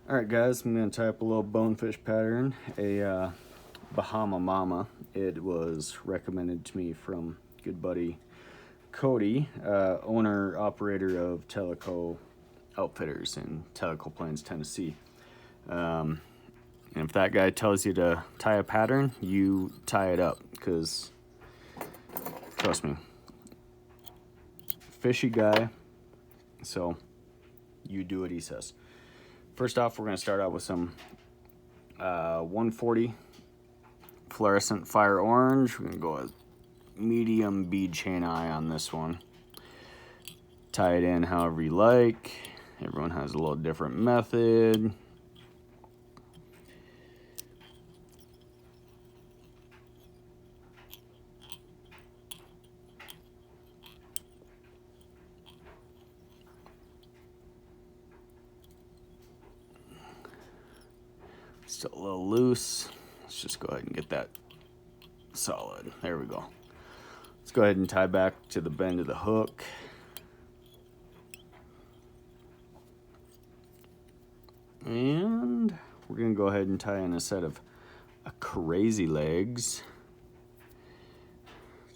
Alright guys, I'm going to tie up a little bonefish pattern, a Bahama Mama. It was recommended to me from good buddy Cody, owner, operator of Teleco Outfitters in Teleco Plains, Tennessee. And if that guy tells you to tie a pattern, you tie it up, because trust me, fishy guy, so you do what he says. First off, we're going to start out with some 140 fluorescent fire orange. We're going to go with medium bead chain eye on this one. Tie it in however you like. Everyone has a little different method. Still a little loose. Let's just go ahead and get that solid. There we go. Let's go ahead and tie back to the bend of the hook. And we're going to go ahead and tie in a set of crazy legs.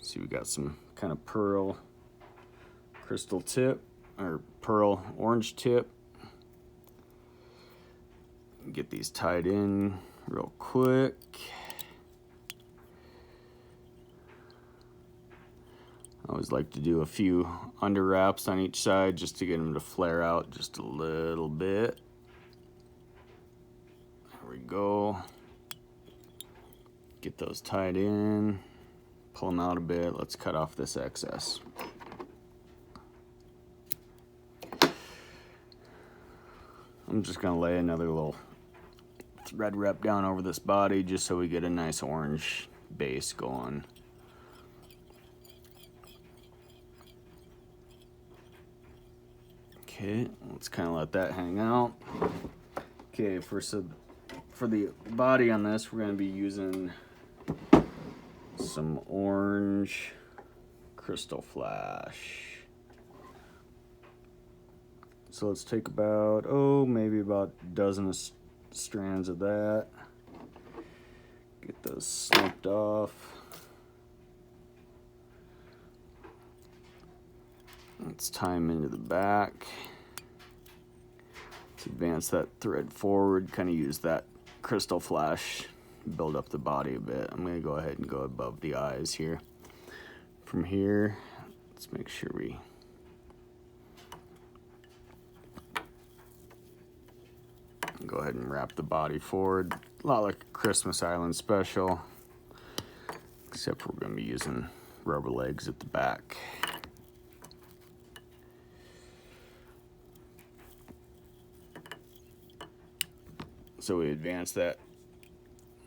See, we got some kind of pearl crystal tip, or pearl orange tip. Get these tied in real quick. I always like to do a few under wraps on each side just to get them to flare out just a little bit. There we go. Get those tied in. Pull them out a bit. Let's cut off this excess. I'm just gonna lay another little thread wrap down over this body just so we get a nice orange base going. Okay, let's kind of let that hang out. Okay, for the body on this, we're going to be using some orange crystal flash. So let's take about, maybe about a dozen strands of that. Get those snipped off. Let's tie them into the back. Let's advance that thread forward, kind of use that crystal flash, build up the body a bit. I'm going to go ahead and go above the eyes here. From here, let's make sure we go ahead and wrap the body forward. A lot like a Christmas Island special, except we're going to be using rubber legs at the back. So we advance that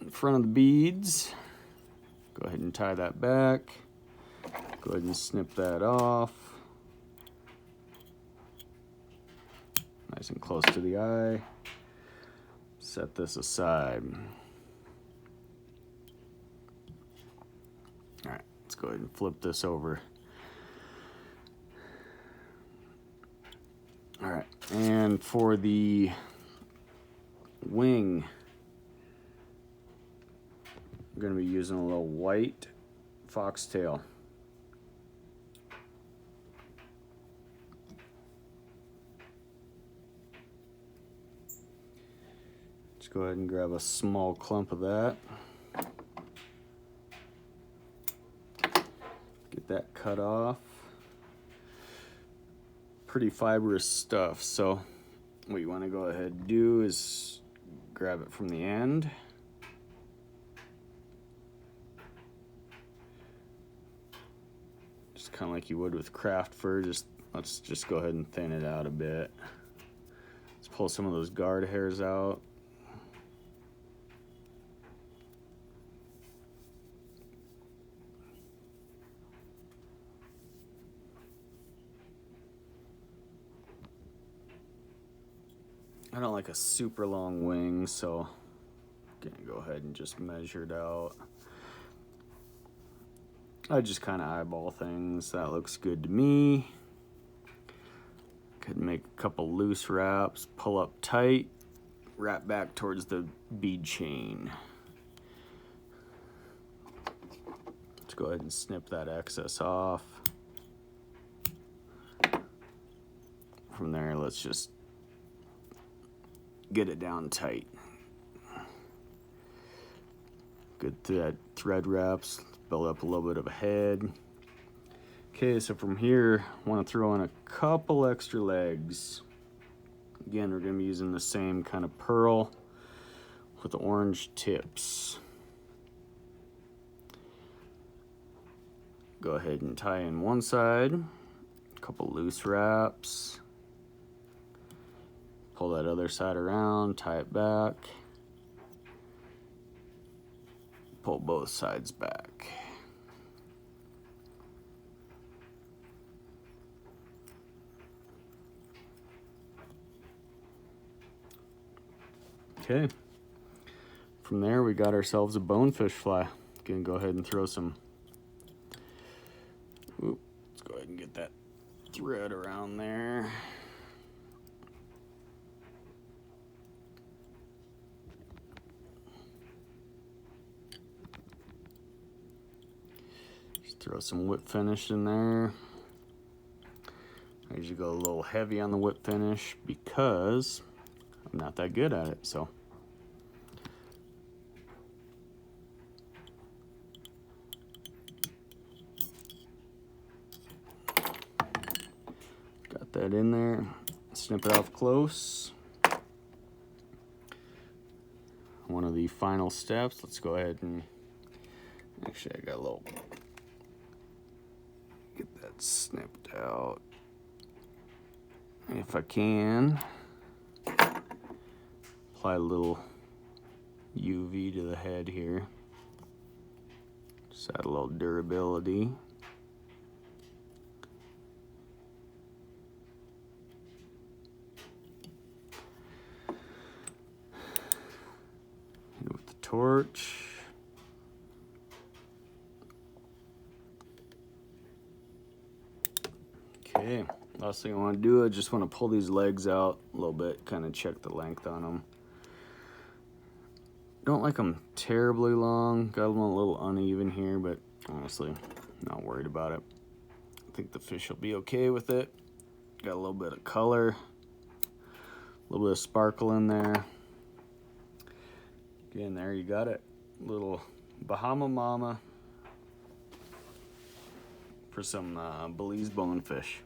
in front of the beads. Go ahead and tie that back. Go ahead and snip that off. Nice and close to the eye. Set this aside. All right, let's go ahead and flip this over. All right, and for the wing, I'm going to be using a little white foxtail. Just go ahead and grab a small clump of that. Get that cut off. Pretty fibrous stuff, so what you want to go ahead and do is grab it from the end. Just kind of like you would with craft fur, let's just go ahead and thin it out a bit. Let's pull some of those guard hairs out. I don't like a super long wing, so I'm gonna go ahead and just measure it out. I just kind of eyeball things. That looks good to me. Could make a couple loose wraps, pull up tight, wrap back towards the bead chain. Let's go ahead and snip that excess off. From there, let's just get it down tight. Good thread wraps, build up a little bit of a head. Okay, so from here, I want to throw in a couple extra legs. Again, we're going to be using the same kind of pearl with the orange tips. Go ahead and tie in one side, a couple loose wraps. Pull that other side around, tie it back. Pull both sides back. Okay. From there, we got ourselves a bonefish fly. Gonna go ahead and throw some. Let's go ahead and get that thread around there. Just throw some whip finish in there. I usually go a little heavy on the whip finish because I'm not that good at it, so. Got that in there. Snip it off close. One of the final steps. Let's go ahead and actually I got a little, get that snipped out if I can. Apply a little UV to the head here. Just add a little durability. Hit it with the torch. Okay, last thing I want to do, I just want to pull these legs out a little bit, kind of check the length on them. Don't like them terribly long, got them a little uneven here, but honestly, not worried about it. I think the fish will be okay with it. Got a little bit of color, a little bit of sparkle in there. Again, there you got it. Little Bahama Mama for some Belize bonefish.